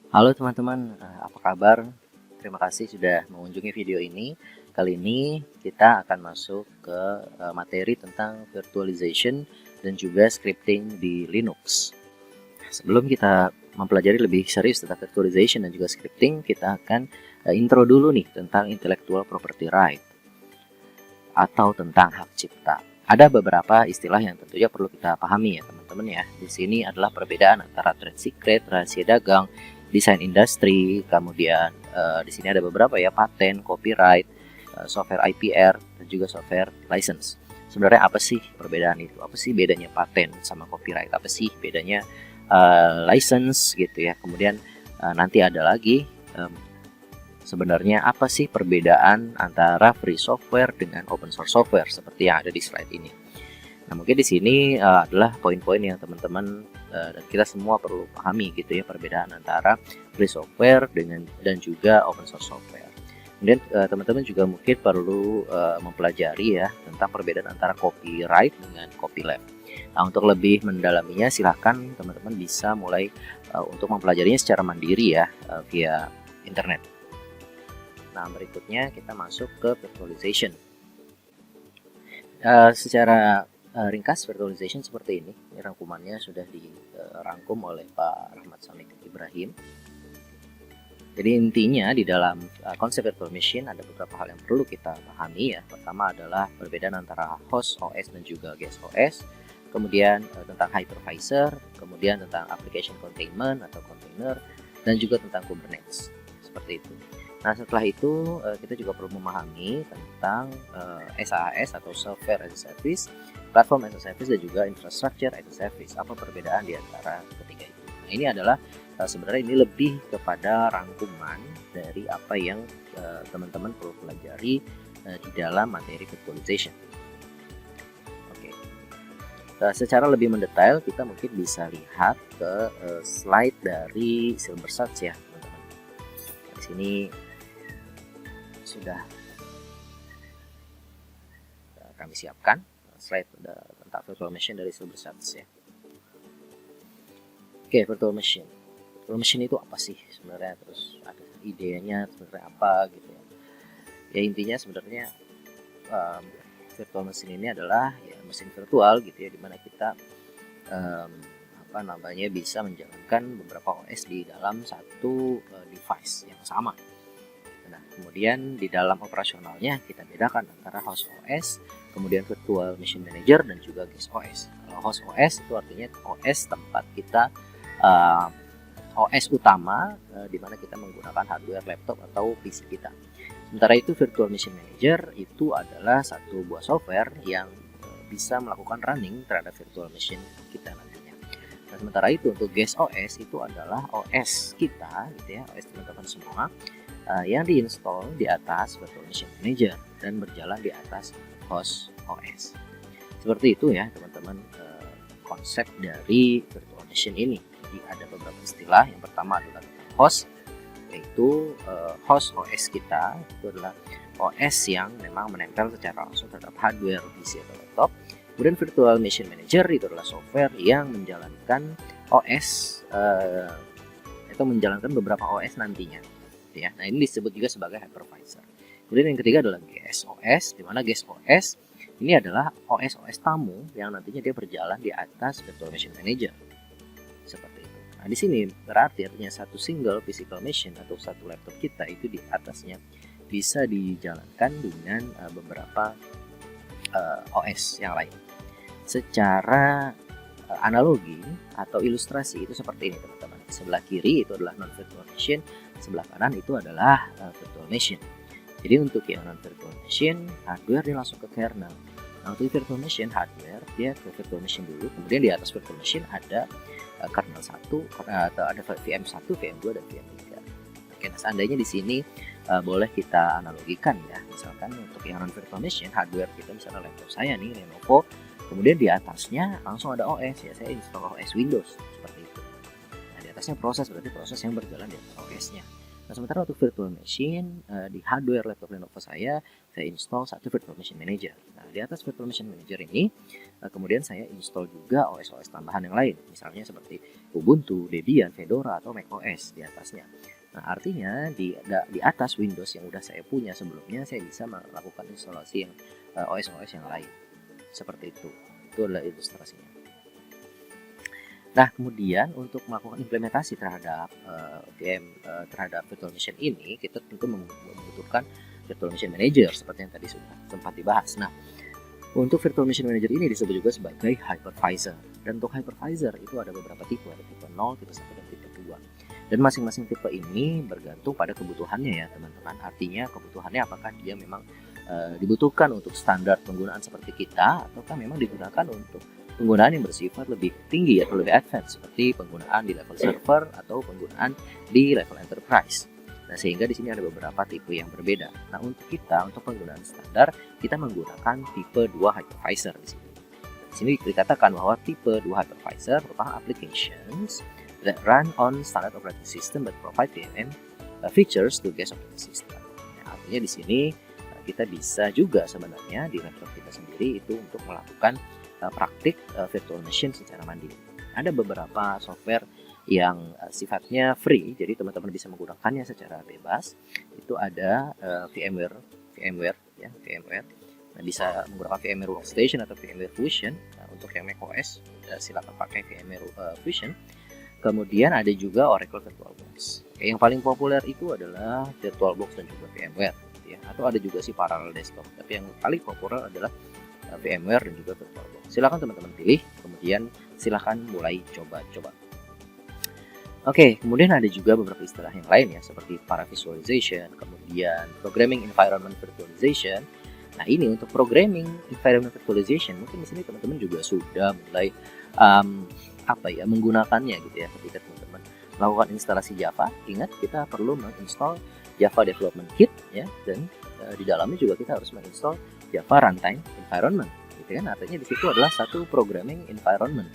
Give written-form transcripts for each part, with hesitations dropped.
Halo teman-teman, apa kabar? Terima kasih sudah mengunjungi video ini. Kali ini kita akan masuk ke materi tentang virtualization dan juga scripting di Linux. Sebelum kita mempelajari lebih serius tentang virtualization dan juga scripting, kita akan intro dulu nih tentang intellectual property right atau tentang hak cipta. Ada beberapa istilah yang tentunya perlu kita pahami ya teman-teman ya. Di sini adalah perbedaan antara trade secret, rahasia dagang, desain industri, kemudian di sini ada beberapa ya paten, copyright, software IPR dan juga software license. Sebenarnya apa sih perbedaan itu? Apa sih bedanya paten sama copyright? Apa sih bedanya license gitu ya? Kemudian nanti ada lagi sebenarnya apa sih perbedaan antara free software dengan open source software seperti yang ada di slide ini. Nah, mungkin di sini adalah poin-poin yang teman-teman dan kita semua perlu pahami gitu ya, perbedaan antara free software dan juga open source software. Kemudian teman-teman juga mungkin perlu mempelajari ya tentang perbedaan antara copyright dengan copyleft. Nah, untuk lebih mendalaminya silahkan teman-teman bisa mulai untuk mempelajarinya secara mandiri ya via internet. Nah, berikutnya kita masuk ke virtualization. Secara ringkas virtualization seperti ini. Ini rangkumannya sudah dirangkum oleh Pak Rahmat Samik Ibrahim. Jadi intinya di dalam konsep virtual machine ada beberapa hal yang perlu kita pahami ya. Pertama adalah perbedaan antara host OS dan juga guest OS. Kemudian tentang hypervisor, kemudian tentang application containment atau container, dan juga tentang Kubernetes. Seperti itu. Nah, setelah itu kita juga perlu memahami tentang SaaS atau Software as a Service, Platform as a Service, dan juga Infrastructure as a Service. Apa perbedaan di antara ketiga itu? Nah, ini adalah sebenarnya ini lebih kepada rangkuman dari apa yang teman-teman perlu pelajari di dalam materi virtualization. Oke. Secara lebih mendetail kita mungkin bisa lihat ke slide dari Silverstone ya, teman-teman. Di sini sudah kami siapkan slide tentang virtual machine dari Silverstone ya. Oke, virtual machine. Virtual machine itu apa sih sebenarnya? Terus ada idenya sebenarnya apa gitu ya. Ya intinya sebenarnya virtual machine ini adalah ya mesin virtual gitu ya, dimana kita bisa menjalankan beberapa OS di dalam satu device yang sama. Nah, kemudian di dalam operasionalnya kita bedakan antara host OS, kemudian virtual machine manager, dan juga guest OS. Kalau host OS itu artinya OS tempat kita OS utama di mana kita menggunakan hardware laptop atau PC kita. Sementara itu virtual machine manager itu adalah satu buah software yang bisa melakukan running terhadap virtual machine kita nantinya. Nah, sementara itu untuk guest OS itu adalah OS kita gitu ya, OS teman-teman semua yang diinstal di atas virtual machine manager dan berjalan di atas host OS. Seperti itu ya teman-teman konsep dari virtual machine ini. Jadi ada beberapa istilah. Yang pertama adalah host, yaitu host OS kita itu adalah OS yang memang menempel secara langsung terhadap hardware PC atau laptop. Kemudian virtual machine manager itu adalah software yang menjalankan OS atau menjalankan beberapa OS nantinya. Ya. Nah, ini disebut juga sebagai hypervisor. Kemudian yang ketiga adalah guest OS, di mana guest OS ini adalah OS tamu yang nantinya dia berjalan di atas virtual machine manager. Seperti itu. Nah, di sini berarti artinya satu single physical machine atau satu laptop kita itu di atasnya bisa dijalankan dengan beberapa OS yang lain. Secara analogi atau ilustrasi itu seperti ini teman-teman. Sebelah kiri itu adalah non virtual machine, sebelah kanan itu adalah virtual machine. Jadi untuk yang non virtual machine hardware dia langsung ke kernel. Nah, untuk virtual machine hardware dia ke virtual machine dulu, kemudian di atas virtual machine ada kernel 1 atau ada VM1, VM2 dan VM3. Oke, nah seandainya di sini boleh kita analogikan ya, misalkan untuk yang non virtual machine hardware kita misalnya laptop saya nih Lenovo, kemudian di atasnya langsung ada OS ya, saya install OS Windows seperti itu. Nah, di atasnya proses berarti proses yang berjalan di atas OS-nya. Nah, sementara untuk virtual machine di hardware laptop Lenovo saya install satu virtual machine manager. Nah, Nah, di atas Virtual Machine Manager ini kemudian saya install juga OS-OS tambahan yang lain, misalnya seperti Ubuntu, Debian, Fedora, atau macOS di atasnya. Nah, artinya di atas Windows yang udah saya punya sebelumnya, saya bisa melakukan instalasi yang OS-OS yang lain. Seperti itu. Itu adalah ilustrasinya. Nah, kemudian untuk melakukan implementasi terhadap terhadap Virtual Machine ini, kita tentu membutuhkan Virtual Machine Manager seperti yang tadi sudah sempat dibahas. Nah, untuk Virtual Machine Manager ini disebut juga sebagai hypervisor. Dan untuk hypervisor itu ada beberapa tipe, ada tipe 0, tipe 1, dan tipe 2. Dan masing-masing tipe ini bergantung pada kebutuhannya ya teman-teman. Artinya kebutuhannya apakah dia memang dibutuhkan untuk standar penggunaan seperti kita, ataukah memang digunakan untuk penggunaan yang bersifat lebih tinggi atau lebih advance seperti penggunaan di level server atau penggunaan di level enterprise. Nah, sehingga di sini ada beberapa tipe yang berbeda. Nah, untuk penggunaan standar, kita menggunakan tipe 2 hypervisor di sini. Di sini dikatakan bahwa tipe 2 hypervisor merupakan applications that run on standard operating system but provide VMM features to guest operating system. Nah, artinya di sini kita bisa juga sebenarnya di laptop kita sendiri itu untuk melakukan praktik virtual machine secara mandiri. Ada beberapa software yang sifatnya free, jadi teman-teman bisa menggunakannya secara bebas. Itu ada VMware, Nah, bisa menggunakan VMware Workstation atau VMware Fusion. Nah, untuk yang macOS silakan pakai VMware Fusion. Kemudian ada juga Oracle VirtualBox. Yang paling populer itu adalah VirtualBox dan juga VMware, gitu ya. Atau ada juga Parallel Desktop. Tapi yang paling populer adalah VMware dan juga VirtualBox. Silakan teman-teman pilih, kemudian silakan mulai coba-coba. Oke, kemudian ada juga beberapa istilah yang lain ya, seperti Paravisualization, kemudian Programming Environment Virtualization. Nah, ini untuk Programming Environment Virtualization, mungkin di sini teman-teman juga sudah mulai menggunakannya gitu ya. Ketika teman-teman melakukan instalasi Java, ingat kita perlu menginstall Java Development Kit ya, dan di dalamnya juga kita harus menginstall Java Runtime Environment, gitu kan? Artinya di situ adalah satu programming environment.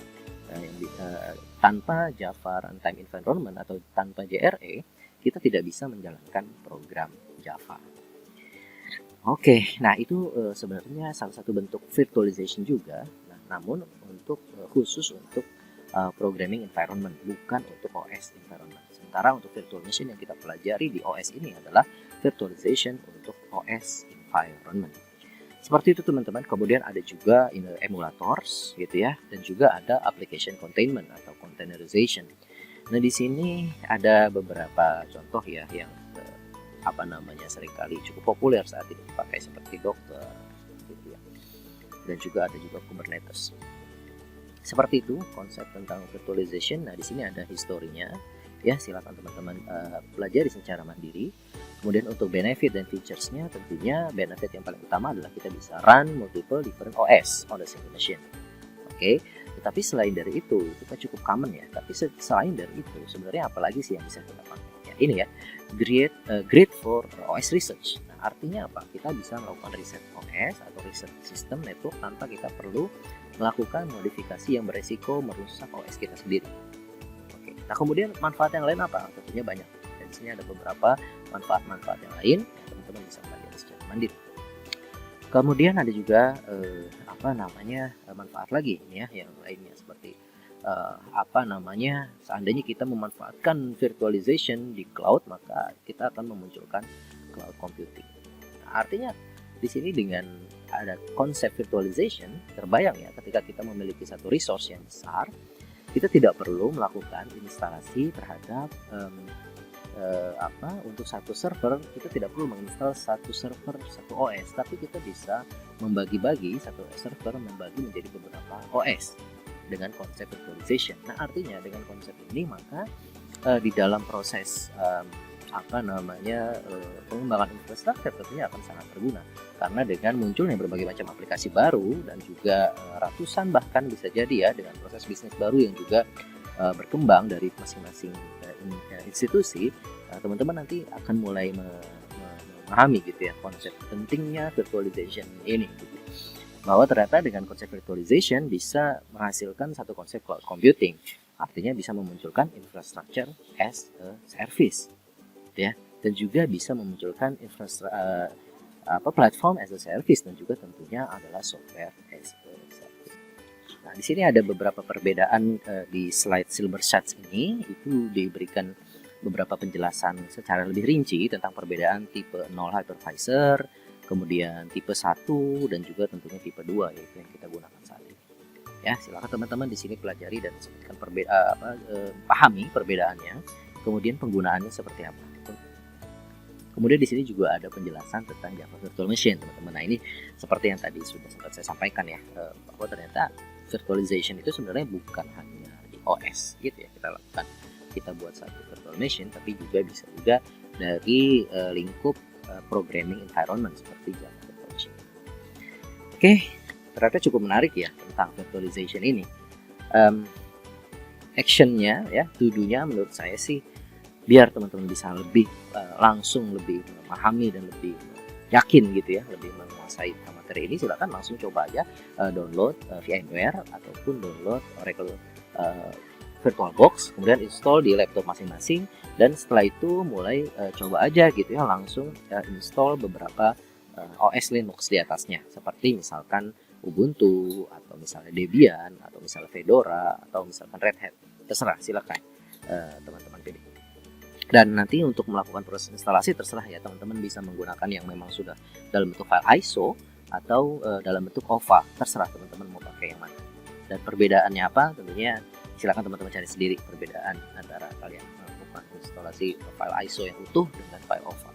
Tanpa Java Runtime Environment atau tanpa JRE, kita tidak bisa menjalankan program Java. Oke, nah itu sebenarnya salah satu bentuk virtualization juga. Nah, namun khusus untuk programming environment, bukan untuk OS environment. Sementara untuk virtual machine yang kita pelajari di OS ini adalah virtualization untuk OS environment. Seperti itu teman-teman. Kemudian ada juga emulators gitu ya, dan juga ada application containment atau containerization. Nah, di sini ada beberapa contoh ya yang seringkali cukup populer saat ini dipakai seperti Docker gitu ya. Dan juga ada juga Kubernetes. Seperti itu konsep tentang virtualization. Nah, di sini ada historinya ya, silakan teman-teman pelajari secara mandiri. Kemudian untuk benefit dan features-nya, tentunya benefit yang paling utama adalah kita bisa run multiple different OS on the single machine. Oke, tetapi selain dari itu kita cukup common ya. Tapi selain dari itu sebenarnya apalagi sih yang bisa kita pakai? Ya, ini ya, great for OS research. Nah, artinya apa? Kita bisa melakukan riset OS atau riset sistem network tanpa kita perlu melakukan modifikasi yang beresiko merusak OS kita sendiri. Oke, nah kemudian manfaat yang lain apa? Tentunya banyak. Dan di sini ada beberapa manfaat-manfaat yang lain yang teman-teman bisa pelajari secara mandiri. Kemudian ada juga manfaat lagi ini ya yang lainnya seperti seandainya kita memanfaatkan virtualization di cloud, maka kita akan memunculkan cloud computing. Nah, artinya di sini dengan ada konsep virtualization, terbayang ya ketika kita memiliki satu resource yang besar, kita tidak perlu melakukan instalasi terhadap untuk satu server. Kita tidak perlu menginstal satu server, satu OS, tapi kita bisa membagi-bagi satu server menjadi beberapa OS dengan konsep virtualization. Nah, artinya dengan konsep ini maka di dalam proses pengembangan infrastruktur tentunya akan sangat berguna, karena dengan munculnya berbagai macam aplikasi baru dan juga ratusan bahkan bisa jadi ya dengan proses bisnis baru yang juga berkembang dari masing-masing institusi, teman-teman nanti akan mulai memahami gitu ya konsep pentingnya virtualization ini gitu. Bahwa ternyata dengan konsep virtualization bisa menghasilkan satu konsep cloud computing, artinya bisa memunculkan infrastructure as a service, ya, dan juga bisa memunculkan platform as a service dan juga tentunya adalah software as a service. Nah, di sini ada beberapa perbedaan di slide Silberschatz ini, itu diberikan beberapa penjelasan secara lebih rinci tentang perbedaan tipe 0 hypervisor, kemudian tipe 1 dan juga tentunya tipe 2 yaitu yang kita gunakan saat ini. Ya, silakan teman-teman di sini pelajari dan sebutkan pahami perbedaannya, kemudian penggunaannya seperti apa. Kemudian di sini juga ada penjelasan tentang Java Virtual Machine, teman-teman. Nah, ini seperti yang tadi sudah sempat saya sampaikan ya, bahwa ternyata virtualization itu sebenarnya bukan hanya di OS gitu ya kita buat satu virtual machine, tapi juga bisa juga dari lingkup programming environment seperti Java Virtual Machine. Oke, ternyata cukup menarik ya tentang virtualization ini. Actionnya ya, to-do-nya menurut saya sih biar teman-teman bisa lebih langsung lebih memahami dan lebih yakin gitu ya, lebih menguasai materi ini, silakan langsung coba aja download VMware ataupun download Oracle VirtualBox, kemudian install di laptop masing-masing, dan setelah itu mulai coba aja gitu ya, langsung install beberapa OS Linux di atasnya, seperti misalkan Ubuntu atau misalnya Debian atau misalnya Fedora atau misalkan Red Hat, terserah, silakan teman-teman pilih. Dan nanti untuk melakukan proses instalasi terserah ya, teman-teman bisa menggunakan yang memang sudah dalam bentuk file ISO atau dalam bentuk OVA, terserah teman-teman mau pakai yang mana. Dan perbedaannya apa, tentunya silakan teman-teman cari sendiri perbedaan antara kalian melakukan instalasi file ISO yang utuh dengan file OVA.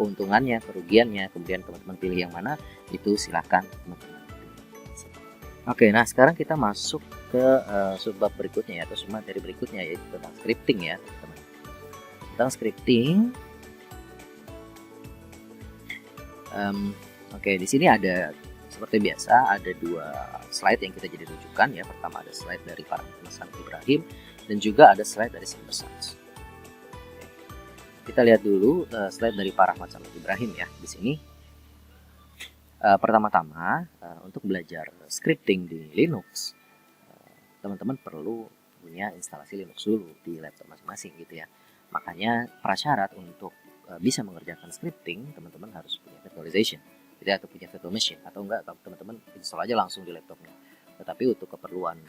Keuntungannya, kerugiannya, kemudian teman-teman pilih yang mana, itu silakan teman-teman. Oke, nah sekarang kita masuk ke subbab berikutnya ya, atau materi berikutnya, yaitu tentang scripting ya teman-teman. Tentang scripting. Oke, di sini ada seperti biasa ada dua slide yang kita jadi rujukan ya. Pertama ada slide dari Pak Ahmad Ibrahim dan juga ada slide dari Silberschatz. Kita lihat dulu slide dari Pak Ahmad Ibrahim ya. Di sini pertama-tama untuk belajar scripting di Linux, teman-teman perlu punya instalasi Linux dulu di laptop masing-masing gitu ya. Makanya prasyarat untuk bisa mengerjakan scripting, teman-teman harus punya virtualization, tidak, atau punya virtual machine, atau enggak teman-teman install aja langsung di laptopnya. Tetapi untuk keperluan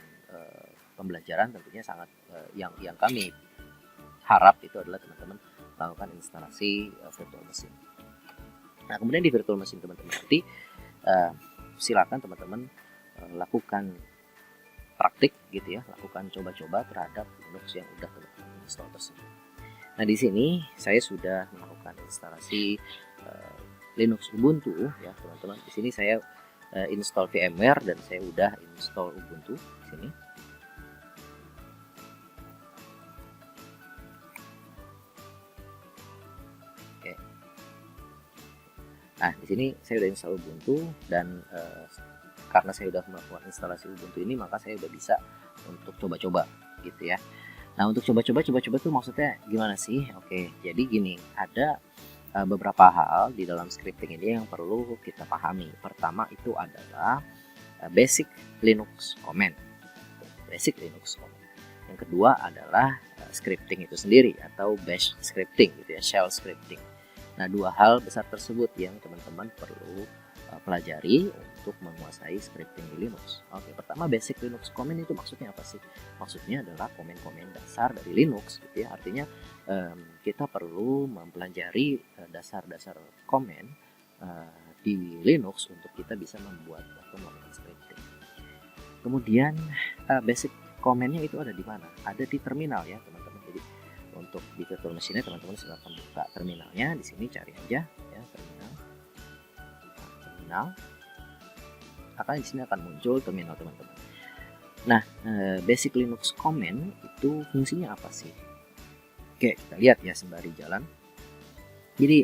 pembelajaran tentunya sangat yang kami harap itu adalah teman-teman lakukan instalasi virtual machine. Nah, kemudian di virtual machine teman-teman nanti silakan teman-teman lakukan praktik gitu ya, lakukan coba-coba terhadap Linux yang udah teman-teman install tersebut. Nah, di sini saya sudah melakukan instalasi Linux Ubuntu ya, teman-teman. Di sini saya install VMware dan saya udah install Ubuntu di sini. Oke. Nah, di sini saya udah install Ubuntu dan karena saya udah melakukan instalasi Ubuntu ini, maka saya udah bisa untuk coba-coba gitu ya. Nah, untuk coba-coba tuh maksudnya gimana sih? Oke, jadi gini, ada beberapa hal di dalam scripting ini yang perlu kita pahami. Pertama itu adalah basic Linux command. Basic Linux command. Yang kedua adalah scripting itu sendiri atau bash scripting gitu ya, shell scripting. Nah, dua hal besar tersebut yang teman-teman perlu pelajari untuk menguasai scripting di Linux. Oke, pertama basic Linux command itu maksudnya apa sih? Maksudnya adalah komen-komen dasar dari Linux gitu ya. Artinya kita perlu mempelajari dasar-dasar komen di Linux untuk kita bisa membuat atau melakukan scripting. Kemudian basic komennya itu ada di mana? Ada di terminal ya, teman-teman. Jadi untuk di virtual machine-nya teman-teman silakan buka terminalnya. Di sini cari aja ya terminal. Akan di sini akan muncul terminal teman-teman. Nah, basic Linux command itu fungsinya apa sih? Oke, kita lihat ya sembari jalan. Jadi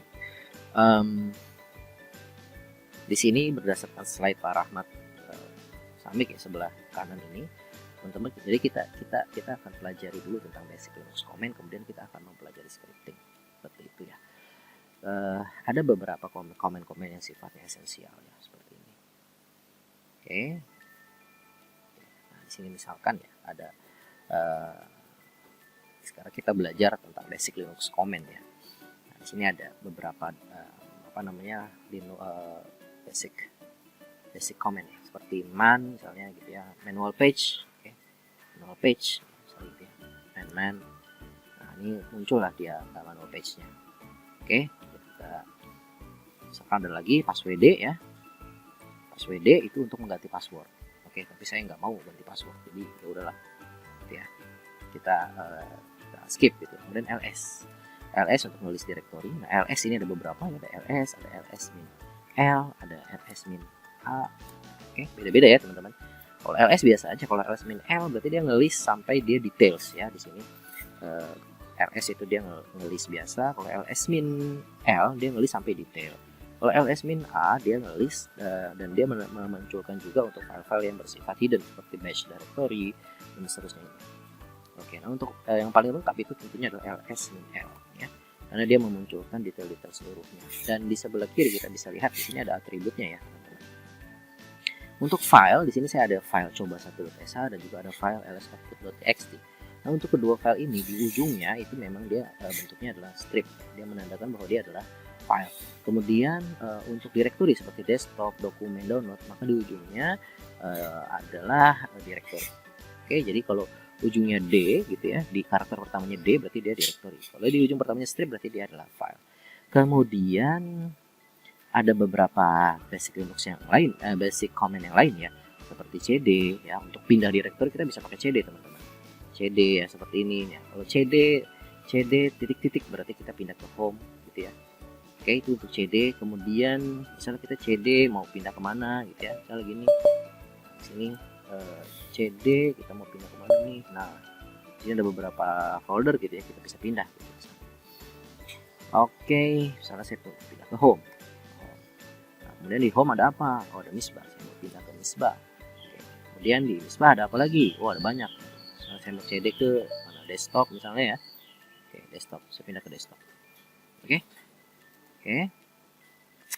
di sini berdasarkan slide Pak Rahmat Samik ya, sebelah kanan ini, teman-teman. Jadi kita akan pelajari dulu tentang basic Linux command, kemudian kita akan mempelajari scripting seperti itu ya. Ada beberapa komen-komen yang sifatnya esensial ya, seperti ini. Oke. Nah, di sini misalkan ya ada sekarang kita belajar tentang basic Linux command ya. Nah, di sini ada beberapa basic comment ya, seperti man misalnya gitu ya, manual page, manual page misalnya gitu ya, man. Nah ini muncullah dia manual page-nya. Kita misalkan ada lagi password ya, password itu untuk mengganti password. Tapi saya nggak mau ganti password, jadi ya udahlah ya, kita skip gitu. Kemudian ls untuk nulis directory. Nah ls ini ada beberapa ya, ada ls min l, ada ls min a. Beda-beda ya teman-teman. Kalau ls biasa aja, kalau ls min l berarti dia ngelis sampai dia details ya. Di sini ls itu dia ngelis biasa, kalau ls min l dia ngelis sampai detail. Kalau ls min a dia ngelis dan dia memunculkan juga untuk file-file yang bersifat hidden seperti mesh directory dan seterusnya. Nah untuk yang paling lengkap itu tentunya adalah ls min l ya, karena dia memunculkan detail-detail seluruhnya. Dan di sebelah kiri kita bisa lihat di sini ada atributnya ya teman-teman. Untuk file di sini saya ada file coba1.sh dan juga ada file lsoutput.txt. Nah untuk kedua file ini di ujungnya itu memang dia bentuknya adalah strip, dia menandakan bahwa dia adalah file. Kemudian untuk directory seperti desktop, dokumen, download, maka di ujungnya adalah directory. Jadi kalau ujungnya D gitu ya, di karakter pertamanya D berarti dia directory. Kalau di ujung pertamanya strip berarti dia adalah file. Kemudian ada beberapa basic Linux yang lain, basic command yang lain ya, seperti cd ya, untuk pindah directory kita bisa pakai cd teman-teman. cd ya seperti ini ya. Kalau cd titik-titik berarti kita pindah ke home gitu ya. Itu untuk cd. Kemudian misalnya kita cd mau pindah kemana gitu ya, misalnya gini, di sini cd kita mau pindah kemana nih. Nah ini ada beberapa folder gitu ya, kita bisa pindah gitu. Misalnya saya pindah ke home. Nah, kemudian di home ada apa? Ada misbah, saya mau pindah ke misbah. Kemudian di misbah ada apa lagi? Ada banyak. Misalnya saya mau cd ke mana, desktop misalnya ya. Desktop, saya pindah ke desktop.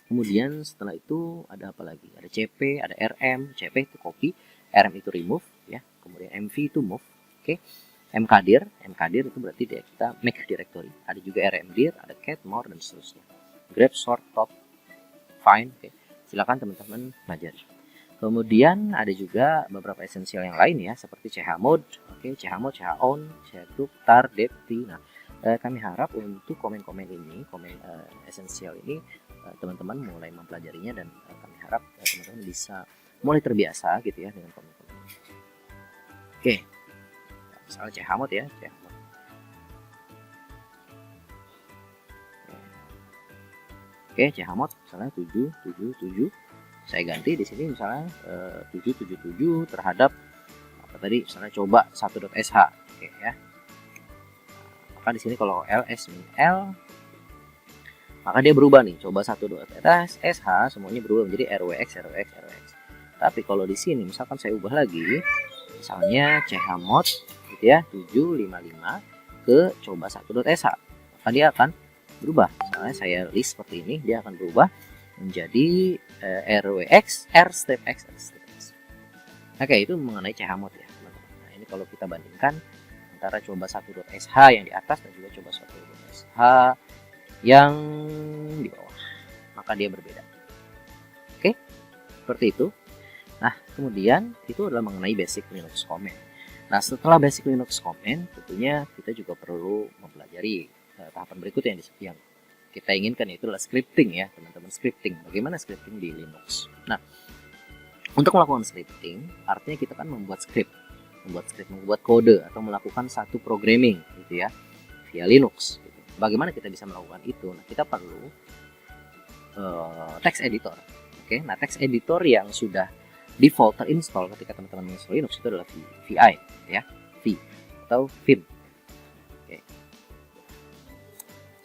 Kemudian setelah itu ada apa lagi? Ada cp, ada rm. Cp itu copy, rm itu remove ya. Kemudian mv itu move. Mkdir itu berarti kita make directory. Ada juga rmdir, ada cat, more dan seterusnya. Grab, sort, top, find. Silakan teman-teman pelajari. Kemudian ada juga beberapa esensial yang lain ya, seperti chmod, chmod, chown, chgroup, tar, dep, t. Nah, kami harap untuk komen-komen ini, komen esensial ini, teman-teman mulai mempelajarinya, dan kami harap teman-teman bisa mulai terbiasa gitu ya dengan komen-komen. Misalnya chmod ya, chmod. Chmod misalnya 777. Saya ganti di sini misalnya 777 terhadap apa tadi, misalnya coba 1.sh. Ya. Maka di sini kalau ls min l, maka dia berubah nih, coba 1.sh semuanya berubah menjadi rwx. Tapi kalau di sini misalkan saya ubah lagi, misalnya chmod gitu ya 755 ke coba 1.sh, maka dia akan berubah. Misalnya saya list seperti ini, dia akan berubah menjadi rwx r step x. Itu mengenai chmod ya teman-teman. Nah ini kalau kita bandingkan antara coba 1.sh yang di atas dan juga coba 1.sh yang di bawah, maka dia berbeda. Seperti itu. Nah kemudian itu adalah mengenai basic Linux command. Nah setelah basic Linux command, tentunya kita juga perlu mempelajari tahapan berikutnya yang kita inginkan, yaitu adalah scripting ya teman-teman. Scripting, bagaimana scripting di Linux. Nah untuk melakukan scripting artinya kita kan membuat kode atau melakukan satu programming gitu ya via Linux gitu. Bagaimana kita bisa melakukan itu? Nah kita perlu text editor. Nah text editor yang sudah default terinstall ketika teman-teman menginstall Linux itu adalah VI ya, V atau Vim.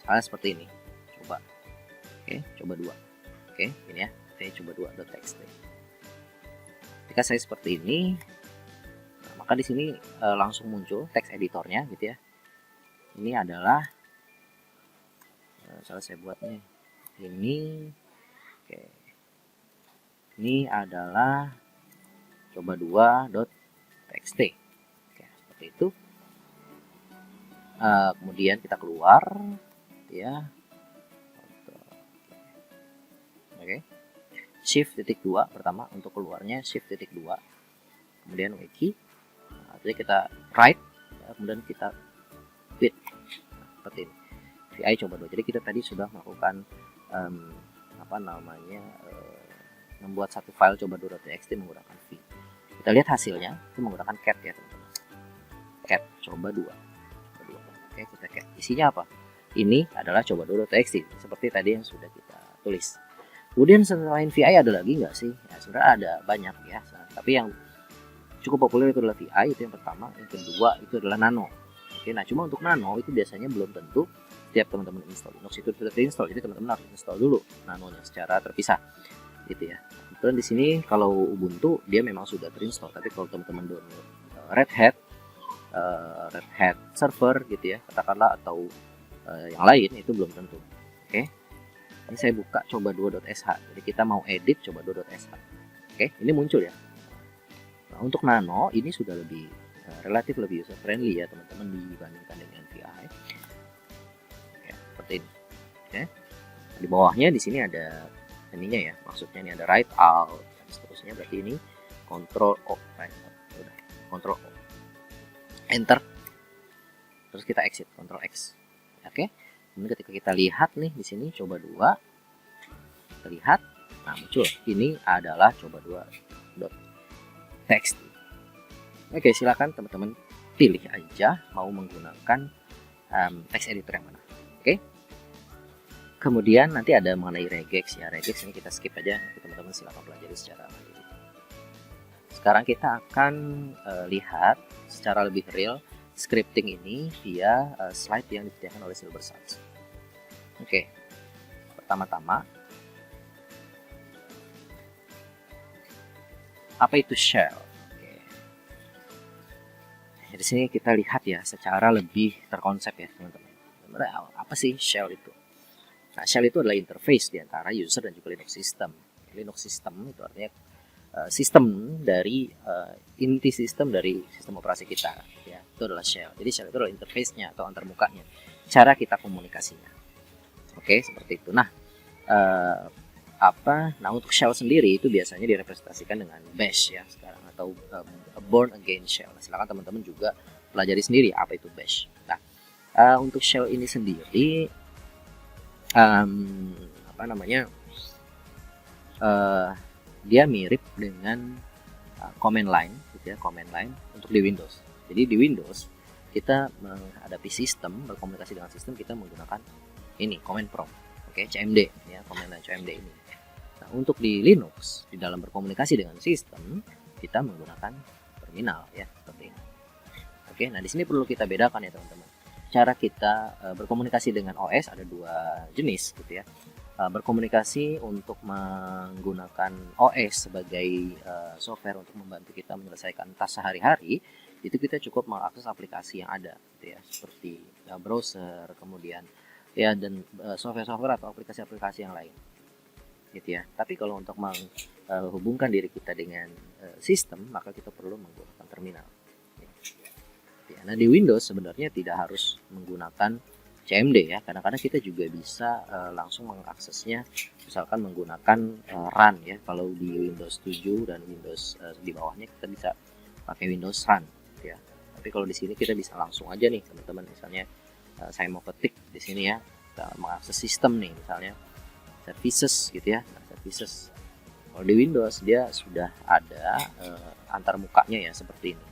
Misalnya seperti ini, coba 2. Ini ya, saya coba 2.txt. Ketika saya seperti ini, nah, maka di sini langsung muncul text editornya gitu ya. Ini adalah salah saya buat nih. Ini adalah coba 2.txt. Seperti itu. Kemudian kita keluar ya. Oke. Shift titik 2 pertama untuk keluarnya, shift titik 2. Kemudian wiki. Nah, jadi kita write, kemudian kita bit. Nah, seperti ini. VI coba 2. Jadi kita tadi sudah melakukan membuat satu file coba 2.txt menggunakan v. Kita lihat hasilnya itu menggunakan cat ya teman-teman. Cat coba 2. Oke, kita cat. Isinya apa? Ini adalah coba 2.txt seperti tadi yang sudah kita tulis. Kemudian selain VI ada lagi nggak sih? Ya, sebenarnya ada banyak ya. Tapi yang cukup populer itu adalah VI, itu yang pertama. Yang kedua itu adalah Nano. Oke, nah cuma untuk Nano itu biasanya belum tentu setiap teman-teman install Linux itu sudah terinstall. Jadi teman-teman harus install dulu Nanonya secara terpisah, gitu ya. Kemudian di sini kalau Ubuntu dia memang sudah terinstall. Tapi kalau teman-teman download Red Hat server gitu ya, katakanlah, atau yang lain itu belum tentu. Oke. Ini saya buka coba 2.sh. Jadi kita mau edit coba 2.sh. Oke, ini muncul ya. Nah, untuk Nano ini sudah lebih relatif lebih user friendly ya teman-teman dibandingkan dengan VI. Oke, seperti ini. Oke. Di bawahnya di sini ada ininya ya. Maksudnya ini ada write out dan seterusnya. Berarti ini Ctrl O, Ctrl O. Enter. Terus kita exit, Ctrl X. Oke. Kemudian ketika kita lihat nih di sini coba 2, kita lihat, nah muncul. Ini adalah coba 2.txt. Oke, silakan teman-teman pilih aja mau menggunakan text editor yang mana. Oke. Kemudian nanti ada mengenai regex ya. Regex ini kita skip aja. Teman-teman silakan pelajari secara mandiri. Sekarang kita akan lihat secara lebih real scripting ini via slide yang disediakan oleh Silversuns. Oke, pertama-tama apa itu shell? Oke. Di sini kita lihat ya secara lebih terkonsep ya teman-teman. Apa sih shell itu? Nah, shell itu adalah interface di antara user dan juga Linux system. Linux system itu artinya sistem dari inti sistem dari sistem operasi kita ya, itu adalah shell. Jadi shell itu adalah interface-nya atau antarmukanya, cara kita komunikasinya. Oke, seperti itu. Nah, nah untuk shell sendiri itu biasanya direpresentasikan dengan bash ya sekarang, atau born again shell. Silakan teman-teman juga pelajari sendiri apa itu bash. Nah, untuk shell ini sendiri dia mirip dengan command line gitu ya, command line untuk di Windows. Jadi di Windows kita menghadapi sistem, berkomunikasi dengan sistem, kita menggunakan ini command prompt. Oke, CMD ya, command line CMD ini. Nah, untuk di Linux di dalam berkomunikasi dengan sistem kita menggunakan terminal ya, seperti ini. Oke, nah di sini perlu kita bedakan ya teman-teman. Cara kita berkomunikasi dengan OS ada dua jenis gitu ya. Berkomunikasi untuk menggunakan OS sebagai software untuk membantu kita menyelesaikan tas sehari-hari, itu kita cukup mengakses aplikasi yang ada gitu ya, seperti browser, kemudian ya, dan software-software atau aplikasi-aplikasi yang lain gitu ya. Tapi kalau untuk menghubungkan diri kita dengan sistem, maka kita perlu menggunakan terminal ya. Nah, di Windows sebenarnya tidak harus menggunakan CMD ya, kadang-kadang kita juga bisa langsung mengaksesnya misalkan menggunakan run ya. Kalau di Windows 7 dan Windows di bawahnya kita bisa pakai Windows run gitu ya. Tapi kalau di sini kita bisa langsung aja nih teman-teman, misalnya saya mau ketik di sini ya, kita mengakses sistem nih, misalnya services gitu ya. Nah, services kalau di Windows dia sudah ada antarmukanya ya, seperti ini.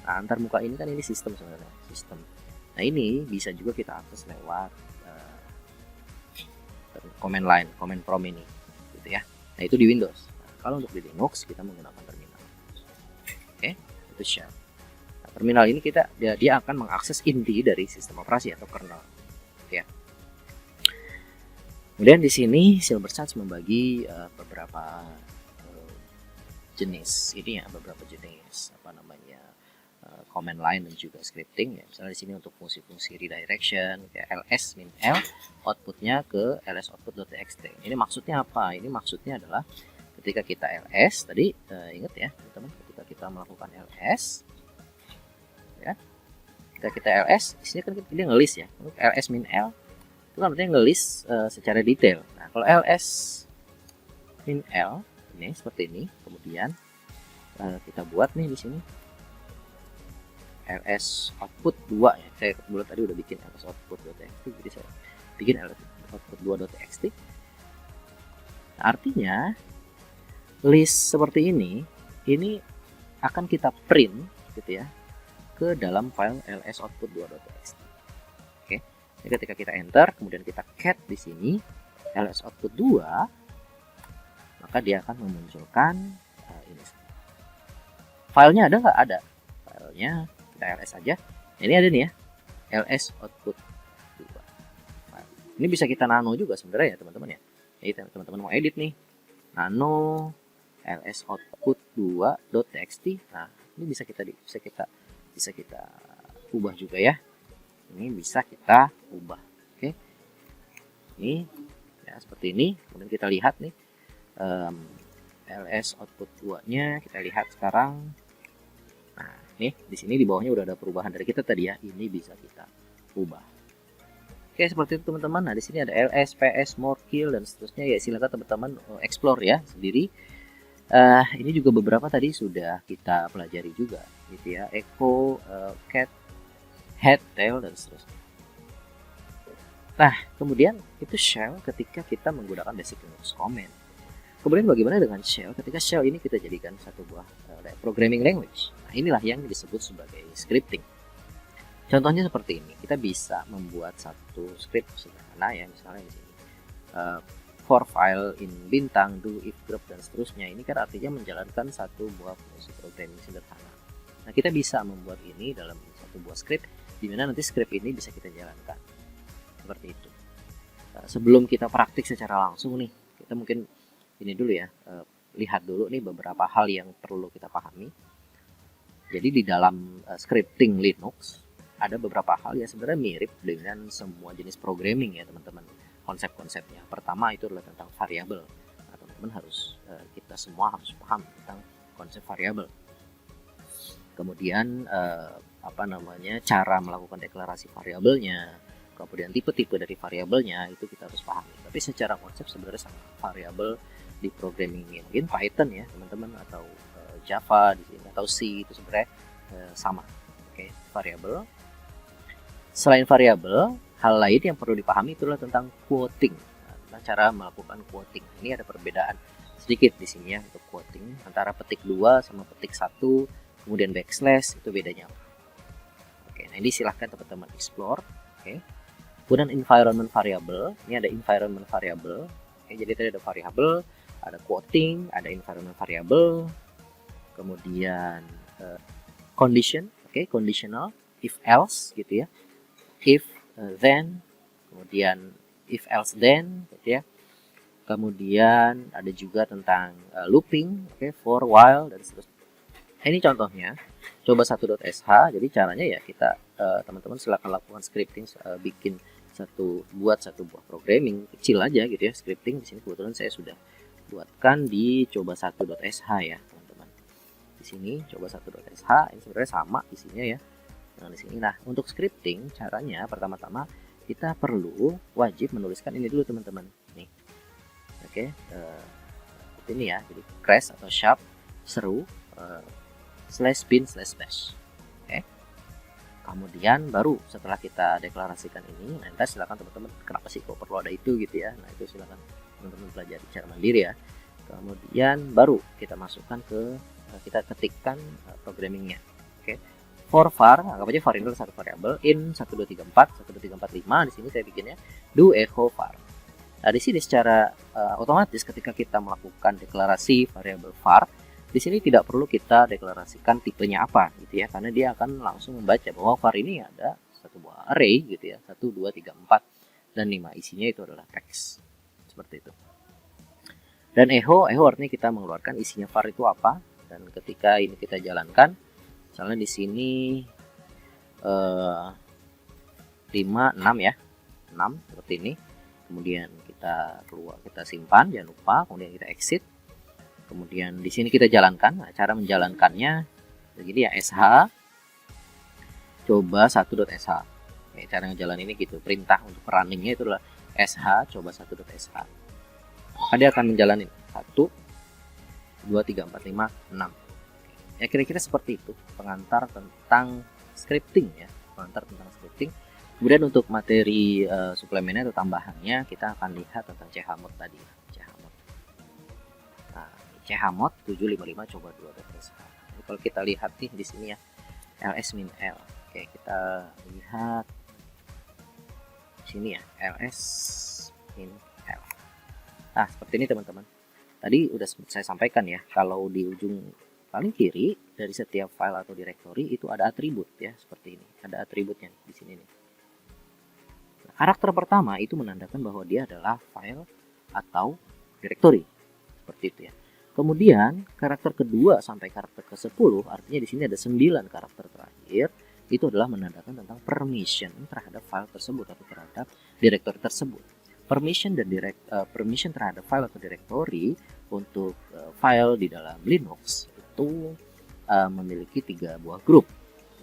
Nah, antarmuka ini kan ini sistem sebenarnya, sistem. Nah, ini bisa juga kita akses lewat command line, command prompt ini gitu ya. Nah, itu di Windows. Nah, kalau untuk di Linux kita menggunakan terminal. Oke, itu shell. Terminal ini dia akan mengakses inti dari sistem operasi atau kernel ya. Kemudian di sini Silversuns membagi beberapa jenis ini ya, beberapa jenis command line dan juga scripting ya. Misalnya di sini untuk fungsi-fungsi redirection kayak ls min l, outputnya ke ls output.txt. Ini maksudnya apa? Ini maksudnya adalah ketika kita ls tadi, ingat ya teman-teman, ketika kita melakukan ls ya, ketika kita ls di sini kan dia ngelis ya, untuk ls min l itu kan artinya ngelis secara detail. Nah, kalau ls in L ini seperti ini. Kemudian kita buat nih di sini ls output 2 ya. Saya kebetulan tadi udah bikin ls output.txt, jadi saya bikin ls output 2.txt. Nah, artinya list seperti ini akan kita print gitu ya ke dalam file ls output 2.txt. Oke. Jadi ketika kita enter, kemudian kita cat di sini ls output 2, maka dia akan memunculkan ini. Filenya ada nggak? Ada. Filenya kita ls aja. Ini ada nih ya, ls output 2. Nah, ini bisa kita nano juga sebenarnya ya teman-teman ya. Jadi teman-teman mau edit nih, nano ls output 2.txt. Nah, ini bisa kita ubah juga ya. Ini bisa kita ubah. Oke. Ini ya seperti ini. Kemudian kita lihat nih ls output 2-nya, kita lihat sekarang. Nah, nih di sini di bawahnya udah ada perubahan dari kita tadi ya. Ini bisa kita ubah. Oke, seperti itu teman-teman. Nah, di sini ada ls, ps, more, kill dan seterusnya ya. Silakan teman-teman explore ya sendiri. Ini juga beberapa tadi sudah kita pelajari juga gitu ya. Echo, cat, head, tail dan seterusnya. Nah, kemudian itu shell ketika kita menggunakan basic Linux command. Kemudian bagaimana dengan shell ketika shell ini kita jadikan satu buah programming language. Nah, inilah yang disebut sebagai scripting. Contohnya seperti ini. Kita bisa membuat satu script sederhana ya, misalnya di sini. For file in bintang, do, if, group dan seterusnya. Ini kan artinya menjalankan satu buah fungsi programming sederhana. Nah, kita bisa membuat ini dalam satu buah script, di mana nanti script ini bisa kita jalankan. Seperti itu. Sebelum kita praktik secara langsung nih, kita mungkin ini dulu ya, lihat dulu nih beberapa hal yang perlu kita pahami. Jadi di dalam scripting Linux ada beberapa hal yang sebenarnya mirip dengan semua jenis programming ya teman-teman. Konsep-konsepnya. Pertama itu adalah tentang variabel. Nah, teman-teman harus kita semua harus paham tentang konsep variabel. Kemudian cara melakukan deklarasi variabelnya, kemudian tipe-tipe dari variabelnya itu kita harus pahami. Tapi secara konsep sebenarnya sama. Variabel di programming mungkin Python ya teman-teman, atau Java di sini atau C itu sebenarnya sama. Oke, variabel. Selain variabel, hal lain yang perlu dipahami itulah tentang quoting. Nah, tentang cara melakukan quoting. Ini ada perbedaan sedikit di sini ya untuk quoting antara petik 2 sama petik 1, kemudian backslash itu bedanya apa. Oke, nah ini silahkan teman-teman explore. Oke. Kemudian environment variable, ini ada environment variable. Oke, jadi tadi ada variable, ada quoting, ada environment variable. Kemudian condition, oke, conditional, if else gitu ya. If, then, kemudian if else then gitu ya. Kemudian ada juga tentang looping, oke, for, while dan seterusnya. Ini contohnya, coba 1.sh. Jadi caranya ya kita teman-teman silakan lakukan scripting, buat satu buah programming kecil aja gitu ya, scripting. Di sini kebetulan saya sudah buatkan di coba 1.sh ya teman-teman. Di sini coba 1.sh ini sebenarnya sama isinya ya. Nah, di sini. Nah, untuk scripting caranya pertama-tama kita wajib menuliskan ini dulu teman-teman. Nih. Oke, ini ya. Jadi crash atau sharp seru /bin/bash. Oke. Kemudian baru setelah kita deklarasikan ini, nanti silakan teman-teman kenapa sih kok perlu ada itu gitu ya. Nah, itu silakan teman-teman pelajari secara mandiri ya. Kemudian baru kita masukkan kita ketikkan programmingnya. Oke. For var, anggap aja var ini adalah satu variabel, in 1234, 1345, di sini saya bikinnya do echo var. Nah, di sini secara otomatis ketika kita melakukan deklarasi variabel var, di sini tidak perlu kita deklarasikan tipenya apa gitu ya, karena dia akan langsung membaca bahwa var ini ada satu buah array gitu ya, 1, 2, 3, 4 dan 5, isinya itu adalah teks. Seperti itu. Dan echo artinya kita mengeluarkan isinya var itu apa, dan ketika ini kita jalankan, misalnya di sini 5, 6 ya, 6 seperti ini. Kemudian kita simpan, jangan lupa. Kemudian kita exit. Kemudian di sini kita jalankan. Nah, cara menjalankannya begini ya, sh coba 1.sh. Oke, cara ngejalan ini gitu. Perintah untuk runningnya itu adalah sh coba 1.sh. Maka dia akan menjalani. 1, 2, 3, 4, 5, 6. Ya kira-kira seperti itu pengantar tentang scripting ya, pengantar tentang scripting. Kemudian untuk materi suplemennya atau tambahannya kita akan lihat tentang chmod tadi ya, chmod. Nah, chmod 755 coba 2.sh. Jadi kalau kita lihat nih di sini ya, ls min l. Oke, kita lihat di sini ya, ls min l. Nah, seperti ini teman-teman. Tadi udah saya sampaikan ya, kalau di ujung paling kiri dari setiap file atau directory itu ada atribut ya, seperti ini. Ada atributnya di sini nih. Nah, karakter pertama itu menandakan bahwa dia adalah file atau directory. Seperti itu ya. Kemudian karakter kedua sampai karakter ke-10, artinya di sini ada 9 karakter terakhir, itu adalah menandakan tentang permission terhadap file tersebut atau terhadap directory tersebut. Permission dan permission terhadap file atau directory untuk file di dalam Linux itu memiliki 3 buah grup.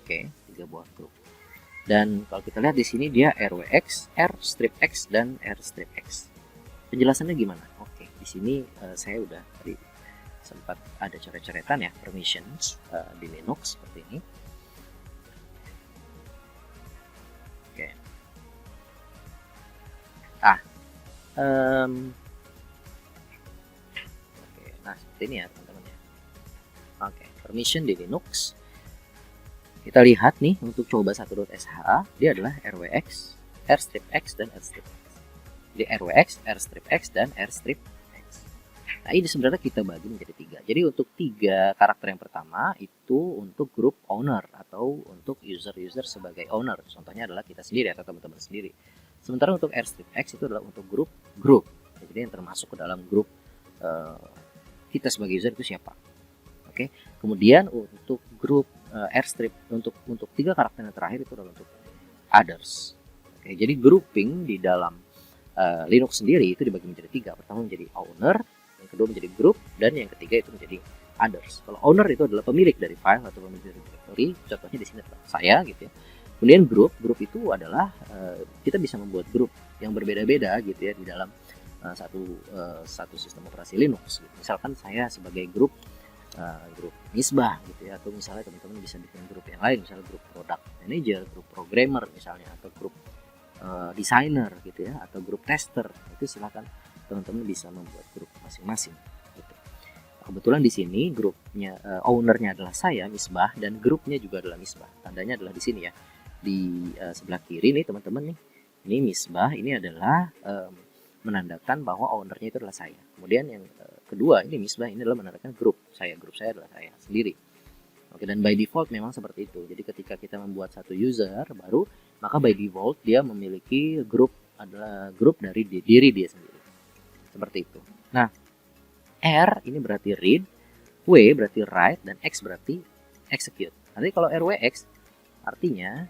Oke, 3 buah grup. Dan kalau kita lihat di sini dia rwx, rstripx dan rstripx. Penjelasannya gimana? Oke, di sini saya udah tadi sempat ada coret-coretan ya permissions di Linux seperti ini. Oke. Oke, nah seperti ini ya teman-teman ya. Oke, permission di Linux. Kita lihat nih untuk coba 1.sh dia adalah rwx, rstripx dan rstripx. Jadi rwx, rstripx dan rstripx. Nah ini sebenarnya kita bagi menjadi 3. Jadi untuk 3 karakter yang pertama itu untuk grup owner atau untuk user-user sebagai owner. Contohnya adalah kita sendiri atau teman-teman sendiri. Sementara untuk rstripx itu adalah untuk grup. Jadi yang termasuk ke dalam grup kita sebagai user itu siapa. Oke. Kemudian untuk grup rstrip untuk 3 karakter yang terakhir itu adalah untuk others. Oke, jadi grouping di dalam Linux sendiri itu dibagi menjadi 3. Pertama menjadi owner, yang kedua menjadi group, dan yang ketiga itu menjadi others. Kalau owner itu adalah pemilik dari file atau pemilik dari directory, contohnya di sini adalah saya gitu ya. Kemudian grup itu adalah kita bisa membuat grup yang berbeda-beda gitu ya di dalam satu sistem operasi Linux. Gitu. Misalkan saya sebagai grup Misbah gitu ya, atau misalnya teman-teman bisa bikin grup yang lain, misalnya grup product manager, grup programmer misalnya, atau grup designer gitu ya, atau grup tester. Itu silakan teman-teman bisa membuat grup masing-masing gitu. Kebetulan di sini grupnya ownernya adalah saya Misbah dan grupnya juga adalah Misbah. Tandanya adalah di sini ya, di sebelah kiri nih teman-teman nih, ini Misbah, ini adalah menandakan bahwa ownernya itu adalah saya. Kemudian yang kedua ini Misbah, ini adalah menandakan grup saya adalah saya sendiri. Oke, dan by default memang seperti itu. Jadi ketika kita membuat satu user baru, maka by default dia memiliki grup, adalah grup dari diri dia sendiri. Seperti itu. Nah, R ini berarti read, W berarti write, dan X berarti execute. Nanti kalau RWX artinya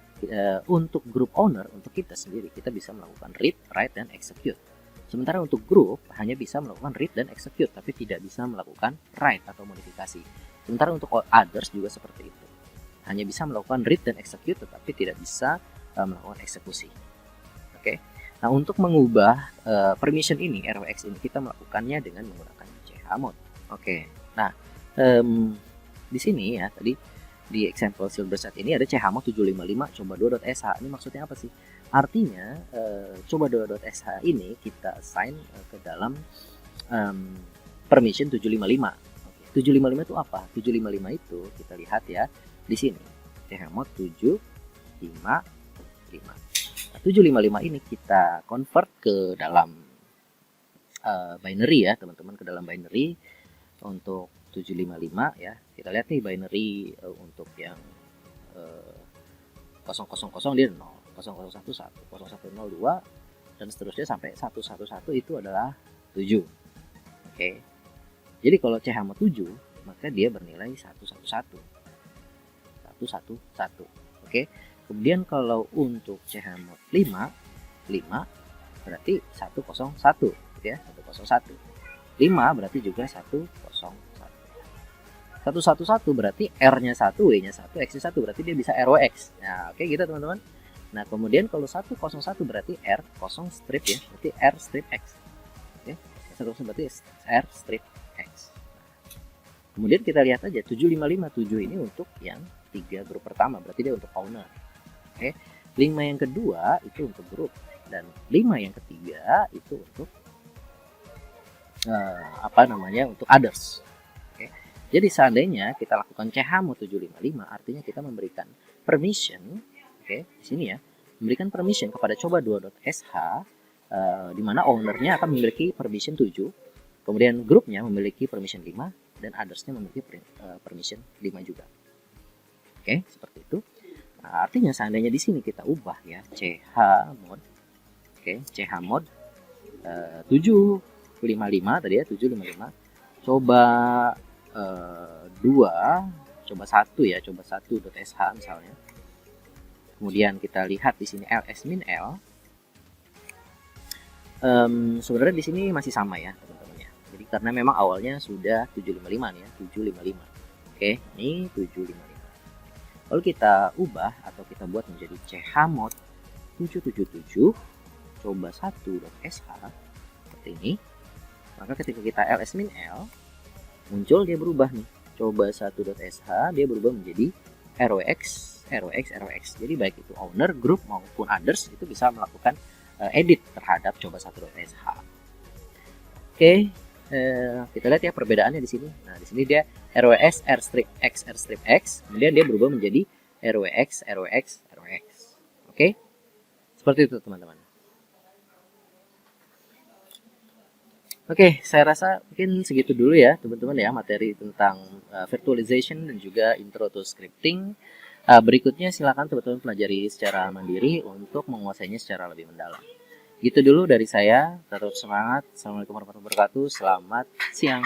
untuk grup owner, untuk kita sendiri, kita bisa melakukan read, write, dan execute. Sementara untuk grup hanya bisa melakukan read dan execute, tapi tidak bisa melakukan write atau modifikasi. Sementara untuk others juga seperti itu. Hanya bisa melakukan read dan execute, tetapi tidak bisa melakukan eksekusi. Oke. Nah, untuk mengubah permission ini, RWX ini, kita melakukannya dengan menggunakan chmod. Oke. Nah, di sini ya, tadi di example Silverset ini ada chmod 755 coba 2.sh. Ini maksudnya apa sih? Artinya coba 2.sh ini kita assign ke dalam permission 755. Oke. 755 itu apa? 755 itu kita lihat ya di sini. chmod 755. Nah, 755 ini kita convert ke dalam binary ya, teman-teman, ke dalam binary untuk 755 ya. Kita lihat nih binary untuk yang 000 dia 0, 0011, 0102 dan seterusnya sampai 111 itu adalah 7. Oke. Jadi kalau chmod 7 maka dia bernilai 111. Oke. Kemudian kalau untuk chmod 5 berarti 101 gitu ya, 101. 5 berarti juga 101. 111 berarti R-nya 1, W-nya 1, X-nya 1, berarti dia bisa RWX. Nah, oke gitu teman-teman. Nah, kemudian kalau 101 berarti R 0 strip ya, berarti R strip X. Oke, seterusnya berarti R strip X. Kemudian kita lihat aja 7557 ini untuk yang 3 grup pertama, berarti dia untuk owner. Oke. 5 yang kedua itu untuk grup, dan 5 yang ketiga itu untuk untuk others. Oke. Jadi seandainya kita lakukan chmod 755, artinya kita memberikan permission, oke, di sini ya, memberikan permission kepada coba2.sh, di mana ownernya akan memiliki permission 7, kemudian grupnya memiliki permission 5, dan othersnya memiliki permission 5 juga. Oke, seperti itu. Nah, artinya seandainya di sini kita ubah ya chmod, oke, chmod 755 tadi ya, 755, coba 2, coba 1 ya, coba 1.sh misalnya. Kemudian kita lihat di sini ls-l, sebenarnya di sini masih sama ya teman-teman ya. Jadi karena memang awalnya sudah 755 nih ya, 755. Oke, ini 755. Lalu kita ubah atau kita buat menjadi chmod 777 coba 1.sh seperti ini. Maka ketika kita ls-l muncul, dia berubah nih. Coba 1.sh dia berubah menjadi ROX. Jadi baik itu owner, group maupun others itu bisa melakukan edit terhadap coba 1.sh. Oke, kita lihat ya perbedaannya di sini. Nah, di sini dia RWX R strip X, kemudian dia berubah menjadi RWX. Oke, seperti itu teman-teman. Oke, saya rasa mungkin segitu dulu ya teman-teman ya, materi tentang virtualization dan juga intro to scripting. Berikutnya silakan teman-teman pelajari secara mandiri untuk menguasainya secara lebih mendalam. Gitu dulu dari saya, tetap semangat. Assalamualaikum warahmatullahi wabarakatuh. Selamat siang.